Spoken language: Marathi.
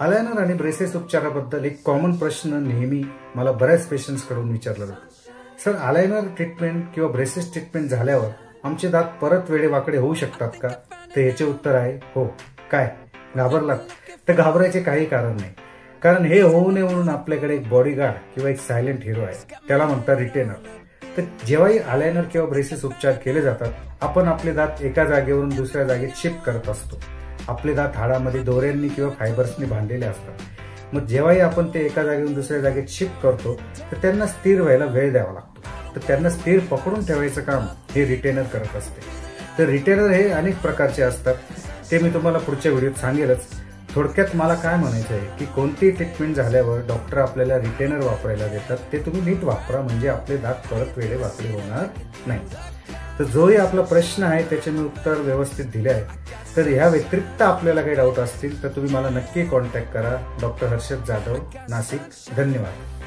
अलायनर आणि ब्रेसेस उपचाराबद्दल एक कॉमन प्रश्न नेहमी मला बऱ्याच पेशंट्स कडून विचारला जातो। सर, अलायनर ट्रीटमेंट किंवा ब्रेसेस ट्रीटमेंट झाल्यावर आमचे दात परत वेडेवाकडे होऊ शकतात का? तर याचे उत्तर आहे हो। काय घाबरलात? तर घाबरायचे काही कारण नाही, कारण हे होऊ नये म्हणून आपल्याकडे एक बॉडीगार्ड किंवा एक सायलेंट हिरो आहे, त्याला म्हणतात रिटेनर। तर जेव्हाही अलायनर किंवा ब्रेसेस उपचार केले जातात, आपण आपले दात एका जागेवरून दुसऱ्या जागेत शिफ्ट करत असतो। आपले दात हाडामध्ये दोऱ्यांनी किंवा फायबर्सनी बांधलेले असतात। मग जेव्हाही आपण ते एका जागेवरून दुसऱ्या जागेत शिफ्ट करतो तर त्यांना स्थिर व्हायला वेळ द्यावा लागतो। तर त्यांना स्थिर पकडून ठेवायचं काम हे रिटेनर करत असते। तर रिटेनर हे अनेक प्रकारचे असतात, ते मी तुम्हाला पुढच्या व्हिडिओत सांगेलच। थोडक्यात मला काय म्हणायचं आहे की कोणतीही ट्रीटमेंट झाल्यावर डॉक्टर आपल्याला रिटेनर वापरायला देतात, ते तुम्ही नीट वापरा, म्हणजे आपले दात परत वेडे वाकडे होणार नाही। तर जोही आपला प्रश्न आहे त्याचे मी उत्तर व्यवस्थित दिले आहे। तर या व्यतिरिक्त आपल्याला काही डाऊट असतील तर तुम्ही मला नक्की कॉन्टॅक्ट करा। डॉक्टर हर्षद जाधव, नाशिक। धन्यवाद।